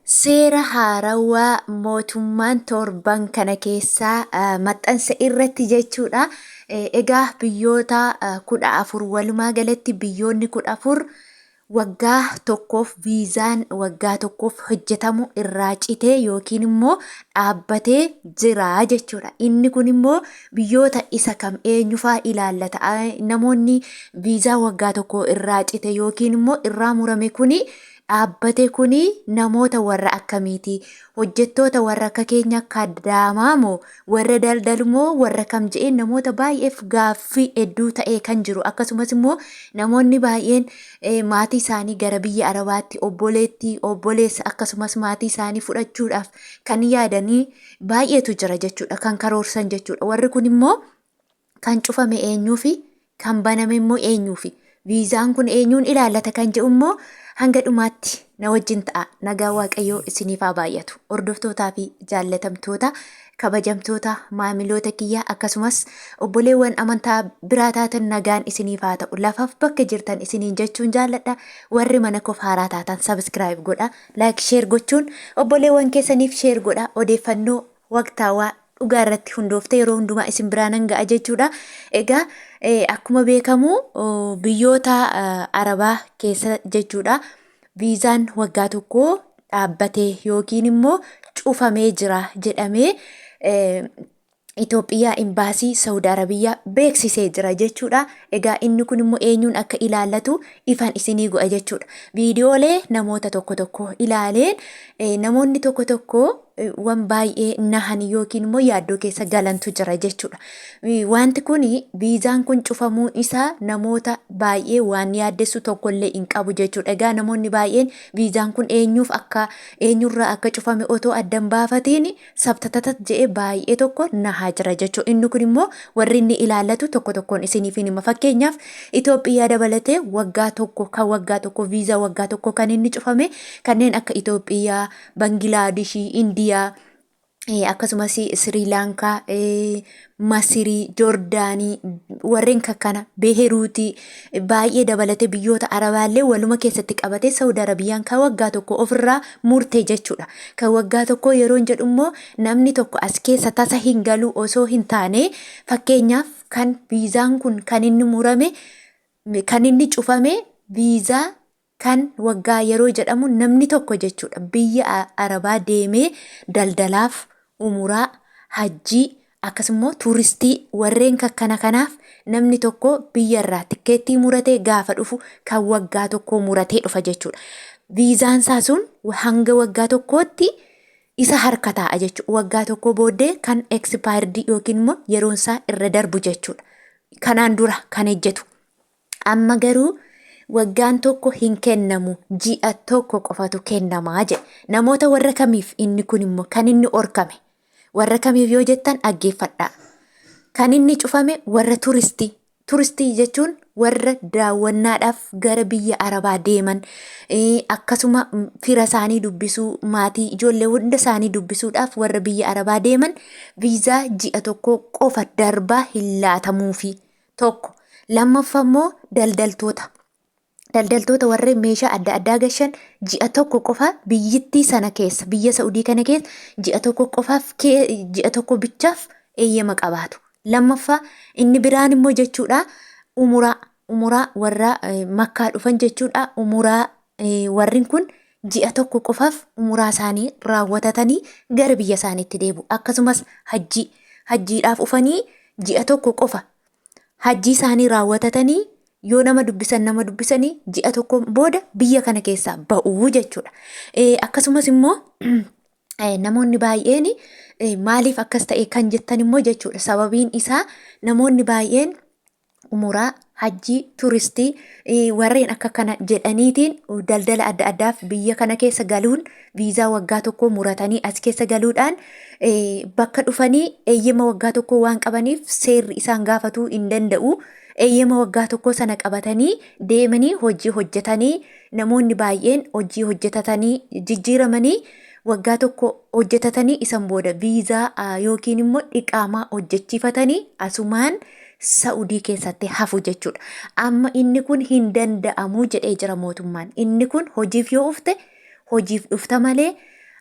Seera haarawaa mootummaan torban kana keessaa maxxansa irratti jechuudha. Egaa biyyoota 14 walumaa galatti biyyoonni 14 waggaa tokkoof viizaan waggaa tokkoof hojjetamu irraa citee yookiin immoo dhaabbatee jira jechuudha. Inni kun immoo biyyoota isa kam eenyufaa ilaallata? Namoonni viizaa waggaa tokko irraa cite yookiin immoo irraa murame kuni dhaabbate kuni namoota warra akkamiiti? Hojjettoota warra akka keenya akka Adaamaa moo warra daldalu moo warra kam je'een namoota baay'eef gaaffii hedduu ta'ee kan jiru. Akkasumas immoo namoonni baay'een maatii isaanii gara biyya Arabaatti obboleettii obboleessa akkasumas maatii isaanii fudhachuudhaaf kan yaadanii baay'eetu jira jechuudha. Kan karoorsan jechuudha. Warri kun immoo kan cufame eenyuufi? Kan baname immoo eenyuufi? Viizaan kun eenyuun ilaallata kan jedhu immoo hanga dhumaatti na wajjin ta'a. Nagaa Waaqayyoo isiniif haa baay'atu. Hordoftootaa fi jaallatamtoota kabajamtoota maamiloota kiyyaa akkasumas obboleewwan amantaa biraa taatan nagaan isiniif haa ta'u. Lafaaf bakka jirtan isiniin jechuun jaalladha. Warri mana koof haaraa taatan subscribe godha. Like share gochuun obboleewwan keessaniif share godha. Odeeffannoo waqtaawaa dhugaa irratti hundooftee yeroo hundumaa isin biraan hanga'a jechuudha. Egaa akkuma beekamu biyyoota Arabaa keessa jechuudha. Viizaan waggaa tokko dhaabbatee yookiin immoo cufamee jira jedhamee Itoophiyaa imbaasii Saudi Arabiyaa beeksisee jira jechuudha. Egaa inni kun immoo eenyuun akka ilaallatu ifaan isinii go'a jechuudha. Viidiyoolee namoota tokko tokko ilaaleen namoonni tokko tokko waan baay'ee nahan yookiin immoo yaaddoo keessa galantu jira jechuudha. Wanti kun viizaan kun cufamuun isaa namoota baay'ee waan yaaddessu tokkollee hin qabu jechuudha. Egaa namoonni baay'een viizaan kun eenyurraa akka cufame otoo addan baafatiin sabtatatat je'ee baay'ee tokko nahaa jira jechuudha. Inni kun immoo warri inni ilaallatu tokko tokkoon isiniif hima. Fakkeenyaaf Itoophiyaa dabalatee waggaa tokko viizaa waggaa tokko kan inni cufame kanneen akka Itoophiyaa, Banglaadeshii, Indiyaa akkasumas Sri Lankaa, Masirii, Joordaanii warreen kana Beheruutii baay'ee dabalatee biyyoota Arabaallee waluma keessatti qabatee Saudi Arabiyaan kan waggaa tokko ofirraa murtee jechuudha. Kan waggaa tokko yeroo jedhu immoo namni tokko as keessa tasa hin galu osoo hin taane fakkeenyaaf kan viizaan kun kan inni murame kan inni cufame viizaa kan waggaa yeroo jedhamu namni tokko jechuudha biyya Arabaa deemee daldalaaf umuraa hajjii akkasumas tuuristii warreen kanaaf namni tokko biyya irraa tikeettii muratee gaafa dhufu kan waggaa tokko muratee dhufa jechuudha. Viizaan isaa sun hanga waggaa tokkootti isa harka taa'a jechuudha. Waggaa tokko booddee kan expired yookiin immoo yeroon isaa irra darbu jechuudha. Kanaan dura kan ejjetu. Amma garuu waggaan tokko hin kennamu ji'a tokko qofatu kennamaa jedhe. Namoota warra kamiif inni kun immoo kan inni orkame warra kamiif yoo jettan dhaggeeffadhaa. Kan inni cufame warra turistii. Turistii jechuun warra daawwannaadhaaf gara biyya Arabaa deeman akkasuma fira isaanii dubbisuu maatii ijoollee hunda isaanii dubbisuudhaaf warra biyya Arabaa deeman viizaa ji'a tokko qofa darbaa hin laatamuufi tokko. Lammaffaa immoo daldaltoota warreen meeshaa adda addaa gashan ji'a tokko qofa biyyittii sana keessa biyya Saudii kana keessa ji'a tokko bichaaf eeyyama qabaatu. Lammaffaa inni biraan immoo jechuudha umuraa warra Makkaa dhufan jechuudha. Umuraa warrin kun ji'a tokko qofaaf umuraa isaanii raawwatatanii gara biyya isaaniitti deebi'u. Akkasumas hajjiidhaaf dhufanii ji'a tokko qofa hajjii isaanii raawwatatanii yoo nama dubbisanii ji'a tokko booda biyya kana keessaa ba'uu jechuudha. Akkasumas immoo namoonni baay'een maaliif akkas ta'e kan jettan immoo jechuudha. Sababiin isaa namoonni baay'een umuraa hajjii turistii warreen akka kana jedhaniitiin daldala adda addaaf biyya kana keessa galuun viizaa waggaa tokko muratanii as keessa galuudhaan bakka dhufanii eeyyama waggaa tokko waan qabaniif seerri isaan gaafatuu hin danda'u. Eeyyama waggaa tokko sana qabatanii deemanii hojii hojjetanii namoonni baay'een hojii hojjetatanii jijjiiramanii waggaa tokko hojjetatanii isan booda viizaa yookiin immoo iqaamaa hojjechiifatanii asumaan Saudii keessatti hafu jechuudha. Amma inni kun hin danda'amu jedhee jira mootummaan. Inni kun hojiif yoo dhufte hojiif dhufta malee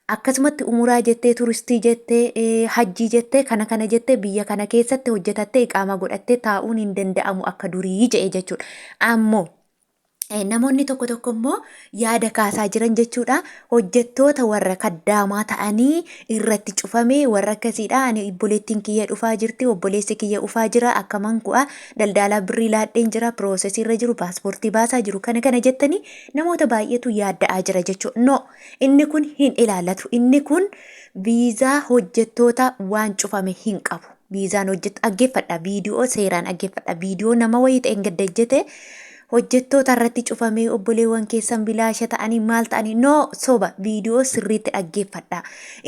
akkasumatti umuraa jettee turistii jettee hajjii jettee kana jettee biyya kana keessatti hojjetattee iqaama godhattee taa'uun hin danda'amu akka durii je'e jechuudha. Ammoo namoonni tokko tokko immoo yaada kaasaa jiran jechuudha. Hojjettoota warra kaddaamaa ta'anii irratti cufamee warra akkasiidha. Ani obboleettiin kiyya dhufaa jirti, obboleessi kiyya dhufaa jira, akkaman ku'a daldalaa birrii laadheen jira, piroosesii irra jiru, paaspoortii baasaa jiru kana jettanii namoota baay'eetu yaadda'aa jira jechuudha. No, inni kun hin ilaallatu. Inni kun viizaa hojjettoota waan cufame hin qabu. Viizaan dhaggeeffadha, viidiyoo seeraan dhaggeeffadha, viidiyoo nama wayii ta'een gaddajjete. Hojjettoota irratti cufamee obboleewwan keessan bilaasha ta'anii maal ta'anii no soba viidiyoo sirriitti dhaggeeffadha.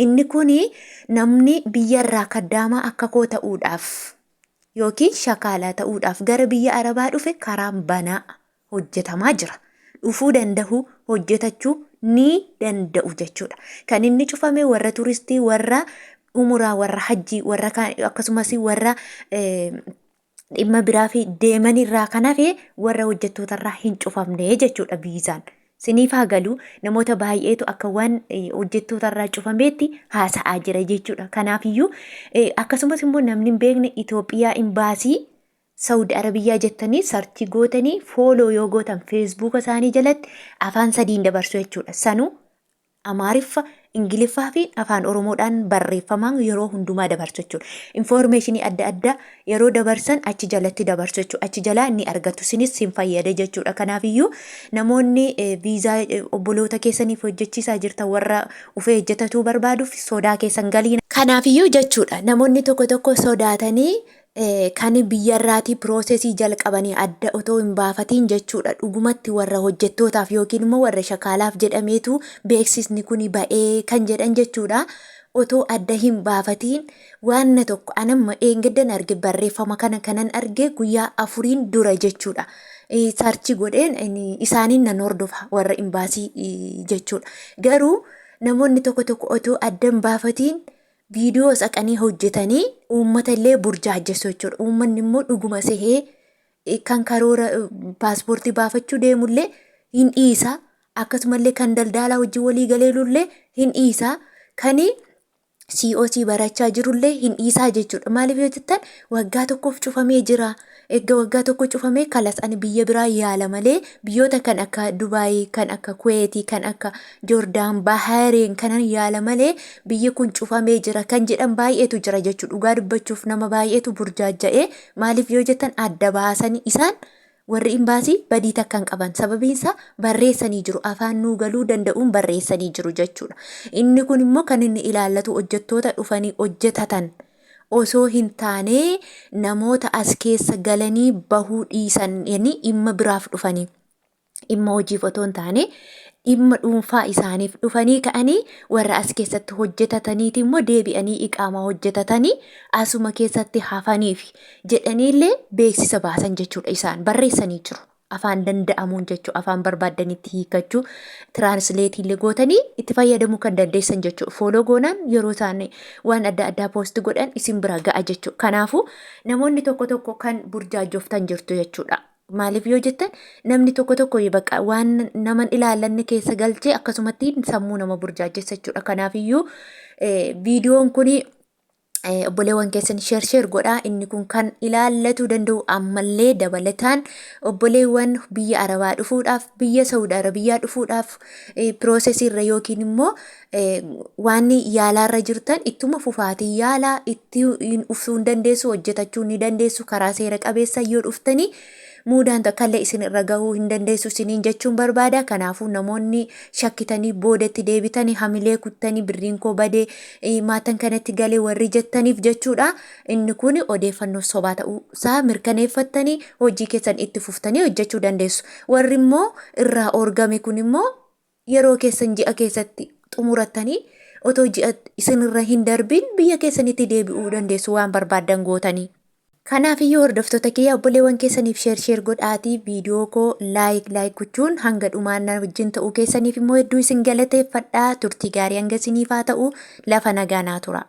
Inni kuni namni biyyarraa kaddaamaa akka koo ta'uudhaaf yookiin shakaalaa ta'uudhaaf gara biyya Arabaa dhufe karaan banaa hojjetamaa jira. Dhufuu danda'u hojjetachuu ni danda'u jechuudha. Kan inni cufame warra turistii, warra umuraa, warra hajjii, warra akkasumas warra dhimma biraa fi deeman irraa kan hafe warra hojjettoota irraa hin cufamne jechuudha viizaan. Siniif haa galu namoota baay'eetu akka waan hojjettoota irraa cufameetti haasa'aa jira jechuudha. Kanaafiyyuu akkasumas immoo namni hin beekne Itoophiyaa imbaasii Saudi Arabiyaa jettanii sarchi gootanii fooloo yoo gootan feesbuuka isaanii jalatti afaan sadiin dabarsu jechuudha. Sanuu Amaariffa, Ingiliffaa fi afaan Oromoodhaan barreeffamaan yeroo hundumaa dabarsu jechuudha. Infoormeeshinii adda addaa yeroo dabarsan achi jalatti dabarsu jechuudha. Achi jalaa inni argatu sinis sin fayyada jechuudha. Kanaafiyyuu namoonni viizaa obboloota keessaniif hojjechiisaa jirtan warra ufee hojjetatuu barbaaduuf sodaa keessan galiin. Kanaafiyyuu jechuudha namoonni tokko tokko sodaatanii kan biyyarraatii piroosesii jalqabanii adda otoo hin baafatiin jechuudha. Dhugumatti warra hojjettootaaf yookiin immoo warra shakaalaaf jedhameetu beeksisni kun ba'ee kan jedhan jechuudha. Otoo adda hin baafatiin waan tokko anamma eeggaddan arge barreeffama kanan arge guyyaa 4 dura jechuudha. Sarchi godheen isaaniin nan hordofa warra imbaasii jechuudha. Garuu namoonni tokko tokko otoo adda hin baafatiin viidiyoo saqanii hojjetanii uummata illee burjaajjessu jechuudha. Uummanni immoo dhuguma sehee kan karoora paaspoortii baafachuu deemullee hin dhiisa. Akkasumallee kan daldalaa wajjin walii galeelullee hin dhiisa. Kan COC barachaa jirullee hin dhiisaa jechuudha. Maaliif yoo jettan waggaa tokkoof cufamee jira. Egaa waggaa tokko cufamee kalas ani biyya biraa yaala malee biyyoota kan akka Dubaayii, kan akka Kuweetii, kan akka Joordaan, Bahareen kanan yaala malee biyyi kun cufamee jira kan jedhan baay'eetu jira jechuudha. Dhugaa dubbachuuf nama baay'eetu burjaaja'ee maaliif yoo jettan adda baasanii isaan warri imbaasii badii takkan qaban sababiinsa barreessanii jiru. Afaan nuu galuu danda'uun barreessanii jiru jechuudha. Inni kun immoo kan inni ilaallatu hojjettoota dhufanii hojjetatan osoo hin taane namoota as keessa galanii bahuu dhiisan dhimma biraaf dhufanii dhimma hojiif otoo hin taane dhimma dhuunfaa isaaniif dhufanii ka'anii warra as keessatti hojjetataniiti immoo deebi'anii iqaama hojjetatanii asuma keessatti hafaniif jedhaniillee beeksisa baasan jechuudha. Isaan barreessanii jiru. Afaan danda'amuun jechuudha. Afaan barbaadanitti hiikachuu tiraansleetiillee gootanii itti fayyadamuu kan dandeessan jechuudha. Fooloo goonaan yeroo isaan waan adda addaa poosti godhan isin bira ga'a jechuudha. Kanaafuu namoonni tokko tokko kan burjaajoftan jirtu jechuudha. Maaliif yoo jettan namni tokko tokko bakka waan naman ilaallanne keessa galchee akkasumatti sammuu nama burjaajessa jechuudha. Kanaafiyyuu viidiyoon kuni obboleewwan keessan sheer godhaa. Inni kun kan ilaallatu danda'u ammallee dabalataan obboleewwan biyya Arabaa dhufuudhaaf biyya Saudi Arabiyaa dhufuudhaaf piroosesiirra yookiin immoo waan yaalaarra jirtan ittuma fufaatii yaalaa itti ufsuu hin dandeessu, hojjetachuu ni dandeessu. Karaa seera qabeessa yoo dhuftanii muudaan takkallee isin irra gahuu hin dandeessu isiniin jechuun barbaada. Kanaafuu namoonni shakkitanii boodatti deebitanii hamilee kuttanii birriin koo badee maatan kanatti galee warri jettaniif jechuudha. Inni kun odeeffannoo sobaa ta'uusaa mirkaneeffattanii hojii keessan itti fuftanii hojjechuu dandeessu. Warri immoo irraa orgame kun immoo yeroo keessan ji'a keessatti xumurattanii otoo ji'a isinirra hin darbin biyya keessanitti deebi'uu dandeessu waan barbaadan gootanii. Kanaafiyyuu hordoftoota kiyya obboleewwan keessaniif sheer godhaatii viidiyoo koo laayik gochuun hanga dhumaan wajjin ta'uu keessaniif immoo hedduu isin galateeffadhaa. Turtii gaarii hanga isiniif haa ta'u. Lafa nagaa naa tura.